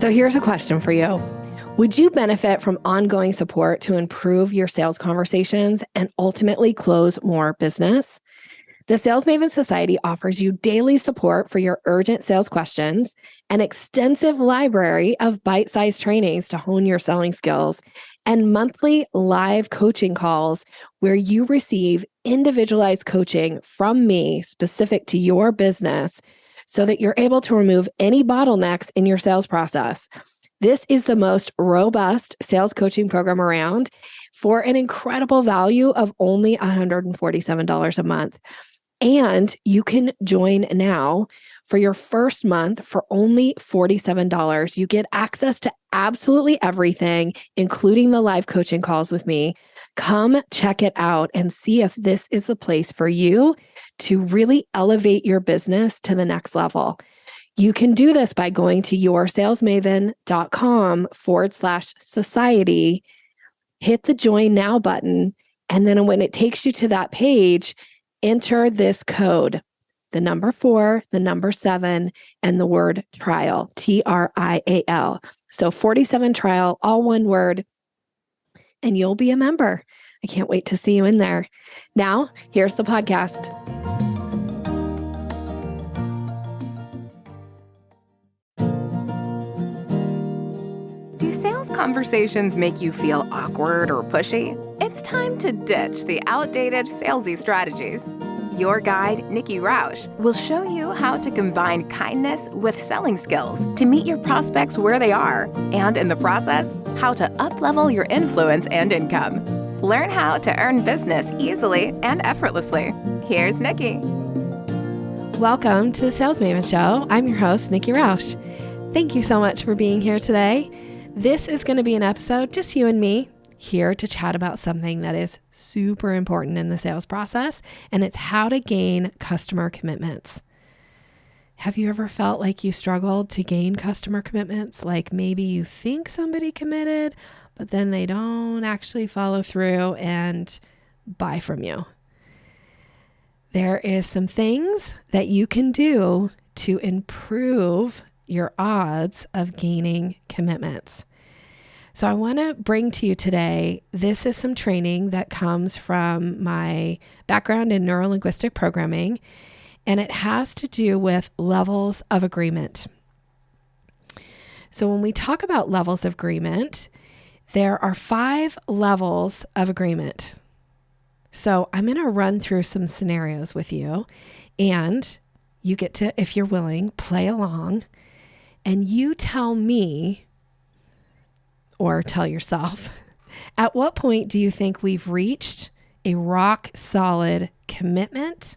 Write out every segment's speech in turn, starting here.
So here's a question for you. Would you benefit from ongoing support to improve your sales conversations and ultimately close more business? The Sales Maven Society offers you daily support for your urgent sales questions, an extensive library of bite-sized trainings to hone your selling skills, and monthly live coaching calls where you receive individualized coaching from me specific to your business so that you're able to remove any bottlenecks in your sales process. This is the most robust sales coaching program around for an incredible value of only $147 a month. And you can join now for your first month for only $47. You get access to absolutely everything, including the live coaching calls with me. Come check it out and see if this is the place for you to really elevate your business to the next level. You can do this by going to yoursalesmaven.com/society, hit the join now button. And then when it takes you to that page, enter this code, the number 4, the number 7, and the word trial, TRIAL. So 47 trial, all one word, and you'll be a member. I can't wait to see you in there. Now, here's the podcast. Do sales conversations make you feel awkward or pushy? It's time to ditch the outdated salesy strategies. Your guide, Nikki will show you how to combine kindness with selling skills to meet your prospects where they are, and in the process, how to up-level your influence and income. Learn how to earn business easily and effortlessly. Here's Nikki. Welcome to the Sales Maven Show. I'm your host, Nikki Roush. Thank you so much for being here today. This is going to be an episode, just you and me, here to chat about something that is super important in the sales process, and it's how to gain customer commitments. Have you ever felt like you struggled to gain customer commitments? Like maybe you think somebody committed, but then they don't actually follow through and buy from you. There is some things that you can do to improve your odds of gaining commitments. So I want to bring to you today, this is some training that comes from my background in neuro-linguistic programming, and it has to do with levels of agreement. So when we talk about levels of agreement, there are 5 levels of agreement. So I'm going to run through some scenarios with you, and you get to, if you're willing, play along, and you tell me, or tell yourself, at what point do you think we've reached a rock solid commitment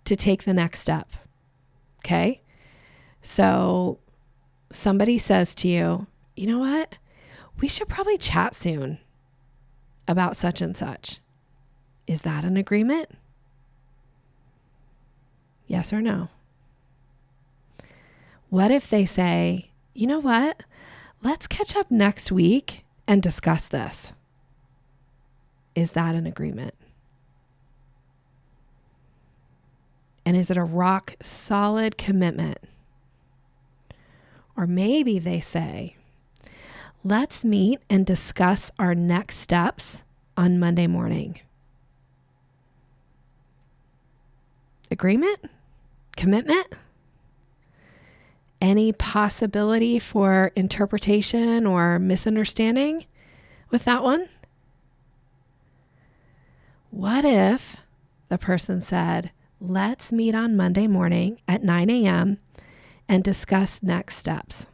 to take the next step? Okay. So somebody says to you, you know what? We should probably chat soon about such and such. Is that an agreement? Yes or no? What if they say, you know what? Let's catch up next week and discuss this. Is that an agreement? And is it a rock solid commitment? Or maybe they say, let's meet and discuss our next steps on Monday morning. Agreement? Commitment? Any possibility for interpretation or misunderstanding with that one? What if the person said, let's meet on Monday morning at 9 a.m. and discuss next steps?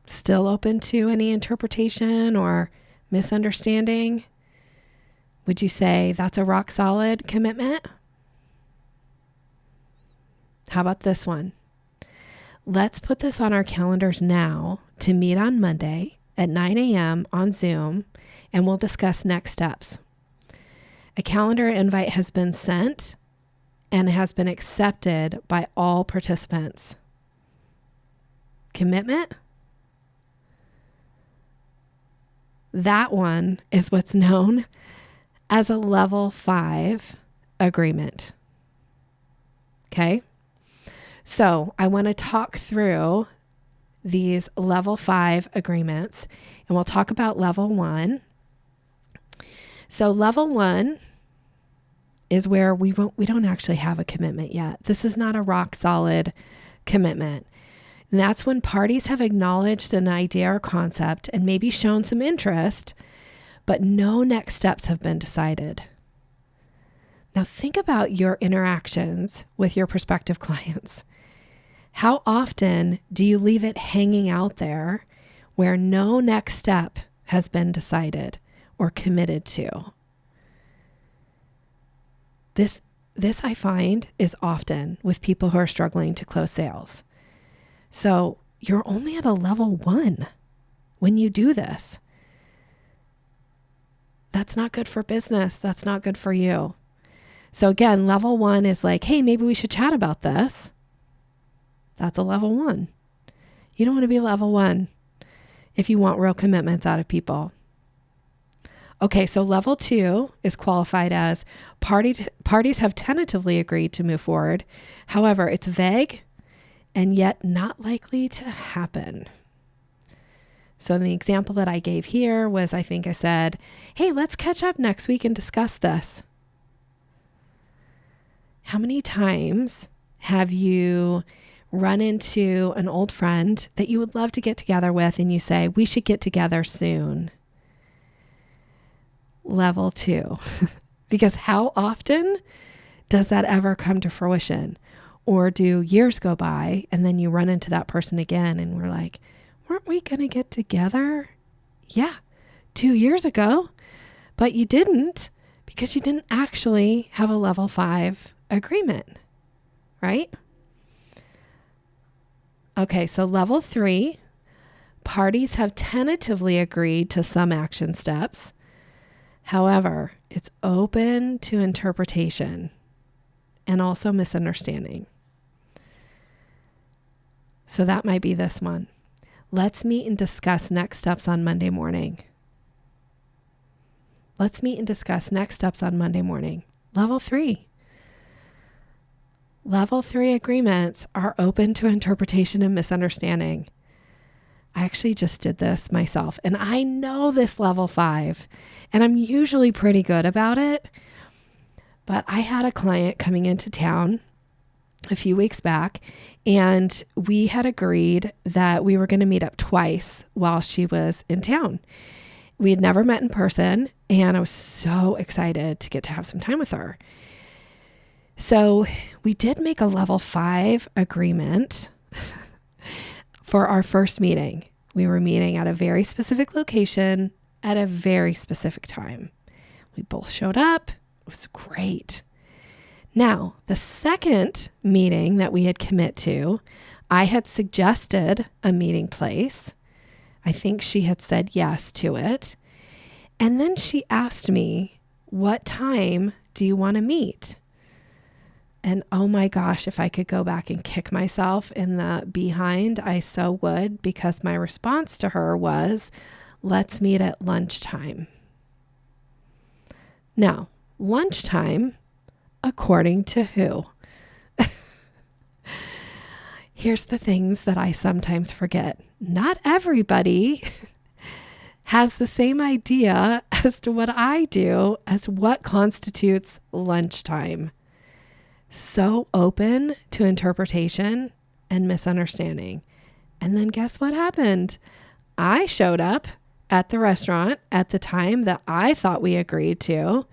Still open to any interpretation or misunderstanding? Would you say that's a rock solid commitment? How about this one? Let's put this on our calendars now to meet on Monday at 9 a.m. on Zoom, and we'll discuss next steps. A calendar invite has been sent and has been accepted by all participants. Commitment? That one is what's known as a level 5 agreement. Okay? So I want to talk through these level 5 agreements, and we'll talk about level 1. So level 1 is where we don't actually have a commitment yet. This is not a rock solid commitment. And that's when parties have acknowledged an idea or concept and maybe shown some interest, but no next steps have been decided. Now think about your interactions with your prospective clients. How often do you leave it hanging out there where no next step has been decided or committed to? This I find is often with people who are struggling to close sales. So you're only at a level 1 when you do this. That's not good for business. That's not good for you. So again, level 1 is like, hey, maybe we should chat about this. That's a level 1. You don't want to be level 1 if you want real commitments out of people. Okay, so level 2 is qualified as parties have tentatively agreed to move forward. However, it's vague and yet not likely to happen. So the example that I gave here was, I think I said, hey, let's catch up next week and discuss this. How many times have you run into an old friend that you would love to get together with and you say, we should get together soon? Level 2. Because how often does that ever come to fruition? Or do years go by and then you run into that person again and we're like, weren't we going to get together? Yeah, 2 years ago, but you didn't because you didn't actually have a level 5 agreement, right? Okay, so level 3, parties have tentatively agreed to some action steps. However, it's open to interpretation and also misunderstanding. So that might be this one. Let's meet and discuss next steps on Monday morning. Let's meet and discuss next steps on Monday morning. Level 3. Level 3 agreements are open to interpretation and misunderstanding. I actually just did this myself, and I know this level 5, and I'm usually pretty good about it. But I had a client coming into town a few weeks back, and we had agreed that we were going to meet up twice while she was in town. We had never met in person, and I was so excited to get to have some time with her. So we did make a level 5 agreement for our first meeting. We were meeting at a very specific location at a very specific time. We both showed up. It was great. Now, the second meeting that we had commit to, I had suggested a meeting place. I think she had said yes to it. And then she asked me, what time do you want to meet? And oh my gosh, if I could go back and kick myself in the behind, I so would, because my response to her was, let's meet at lunchtime. Now, lunchtime, according to who? Here's the things that I sometimes forget. Not everybody has the same idea as to what I do as what constitutes lunchtime. So open to interpretation and misunderstanding. And then guess what happened? I showed up at the restaurant at the time that I thought we agreed to,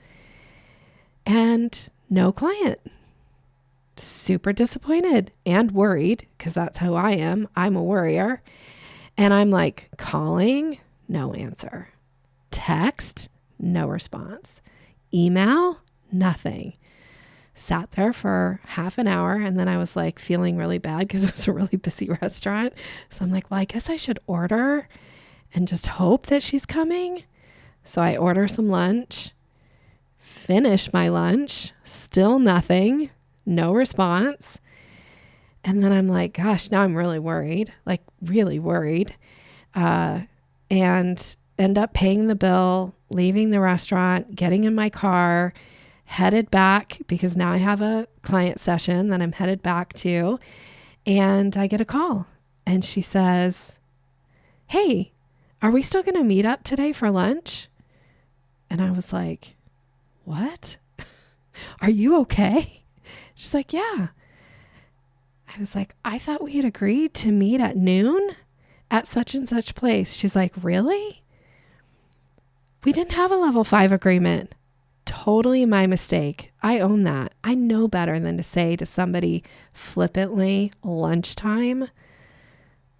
and no client. Super disappointed and worried, because that's who I am. I'm a worrier. And I'm like, calling, no answer. Text, no response. Email, nothing. Sat there for half an hour, and then I was like feeling really bad because it was a really busy restaurant. So I'm like, well, I guess I should order and just hope that she's coming. So I order some lunch, finish my lunch, still nothing, no response. And then I'm like, gosh, now I'm really worried, like really worried. And end up paying the bill, leaving the restaurant, getting in my car, headed back, because now I have a client session that I'm headed back to. And I get a call and she says, "Hey, are we still going to meet up today for lunch?" And I was like, "What? Are you okay?" She's like, "Yeah." I was like, "I thought we had agreed to meet at noon at such and such place." She's like, "Really? We didn't have a level 5 agreement." Totally my mistake. I own that. I know better than to say to somebody flippantly, "lunchtime."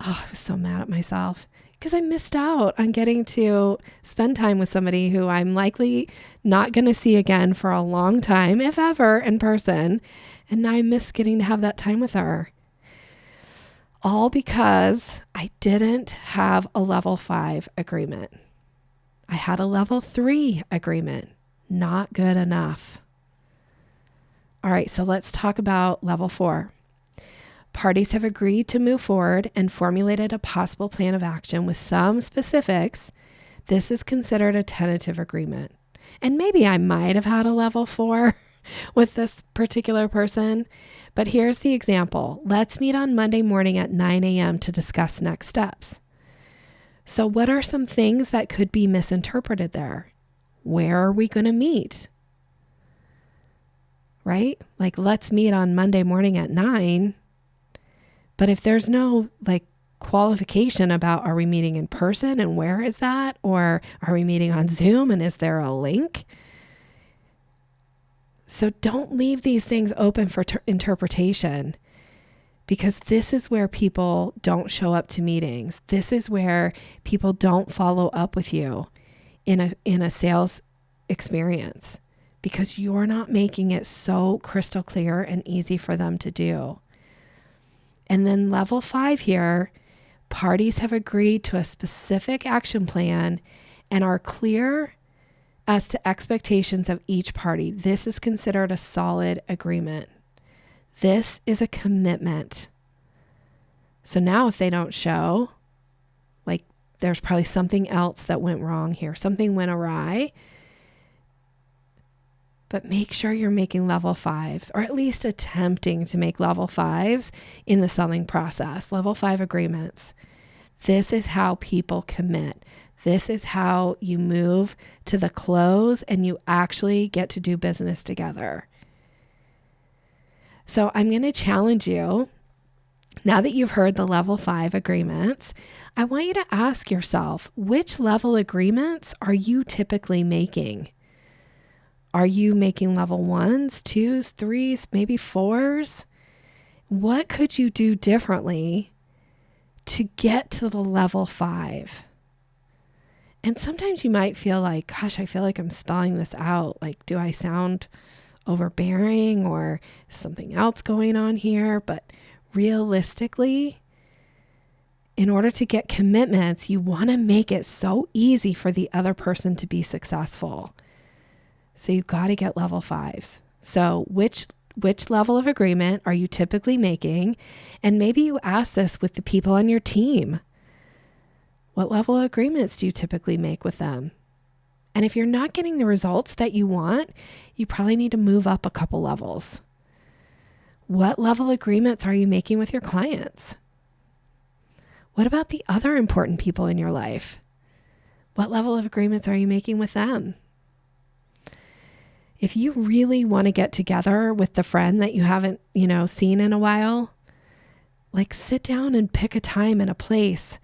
Oh, I was so mad at myself because I missed out on getting to spend time with somebody who I'm likely not going to see again for a long time, if ever, in person. And now I miss getting to have that time with her. All because I didn't have a level 5 agreement. I had a level 3 agreement. Not good enough. All right, so let's talk about level 4. Parties have agreed to move forward and formulated a possible plan of action with some specifics. This is considered a tentative agreement. And maybe I might have had a level 4 with this particular person, but here's the example. Let's meet on Monday morning at 9 a.m. to discuss next steps. So what are some things that could be misinterpreted there? Where are we going to meet? Right? Like, let's meet on Monday morning at 9. But if there's no qualification about, are we meeting in person and where is that? Or are we meeting on Zoom and is there a link? So don't leave these things open for interpretation, because this is where people don't show up to meetings. This is where people don't follow up with you in a sales experience, because you're not making it so crystal clear and easy for them to do. And then level 5 here, parties have agreed to a specific action plan and are clear as to expectations of each party. This is considered a solid agreement. This is a commitment. So now if they don't show, there's probably something else that went wrong here. Something went awry. But make sure you're making level 5s, or at least attempting to make level 5s in the selling process. Level 5 agreements. This is how people commit. This is how you move to the close and you actually get to do business together. So I'm going to challenge you. Now that you've heard the level 5 agreements, I want you to ask yourself, which level agreements are you typically making? Are you making level 1s, 2s, 3s, maybe 4s? What could you do differently to get to the level 5? And sometimes you might feel like, gosh, I feel like I'm spelling this out. Do I sound overbearing or is something else going on here? But realistically, in order to get commitments, you want to make it so easy for the other person to be successful. So you've got to get level 5s. So which level of agreement are you typically making? And maybe you ask this with the people on your team. What level of agreements do you typically make with them? And if you're not getting the results that you want, you probably need to move up a couple levels. What level agreements are you making with your clients? What about the other important people in your life? What level of agreements are you making with them? If you really want to get together with the friend that you haven't, seen in a while, sit down and pick a time and a place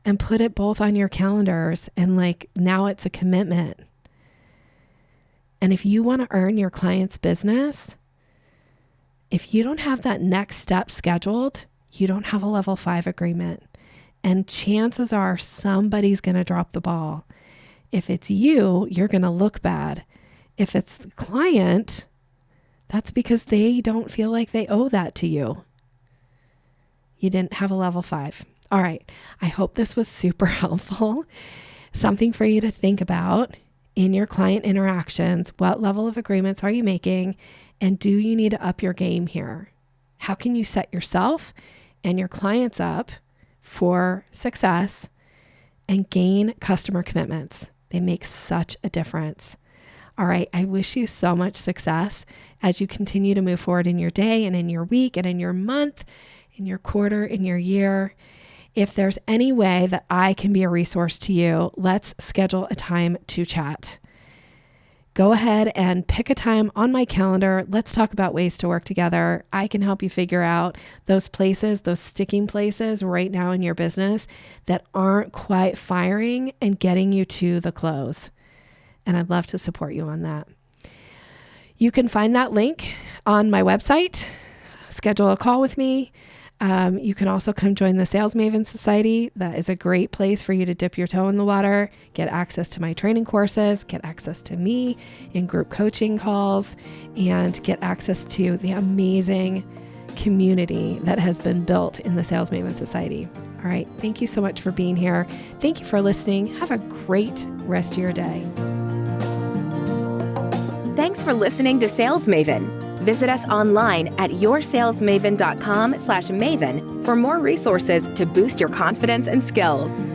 and put it both on your calendars. And now it's a commitment. And if you want to earn your client's business, if you don't have that next step scheduled, you don't have a level 5 agreement. And chances are somebody's going to drop the ball. If it's you, you're going to look bad. If it's the client, that's because they don't feel like they owe that to you. You didn't have a level 5. All right. I hope this was super helpful. Something for you to think about in your client interactions. What level of agreements are you making? And do you need to up your game here? How can you set yourself and your clients up for success and gain customer commitments? They make such a difference. All right. I wish you so much success as you continue to move forward in your day and in your week and in your month in your quarter, in your year. If there's any way that I can be a resource to you, let's schedule a time to chat. Go ahead and pick a time on my calendar. Let's talk about ways to work together. I can help you figure out those places, those sticking places right now in your business that aren't quite firing and getting you to the close. And I'd love to support you on that. You can find that link on my website. Schedule a call with me. You can also come join the Sales Maven Society. That is a great place for you to dip your toe in the water, get access to my training courses, get access to me in group coaching calls, and get access to the amazing community that has been built in the Sales Maven Society. All right. Thank you so much for being here. Thank you for listening. Have a great rest of your day. Thanks for listening to Sales Maven. Visit us online at yoursalesmaven.com/maven for more resources to boost your confidence and skills.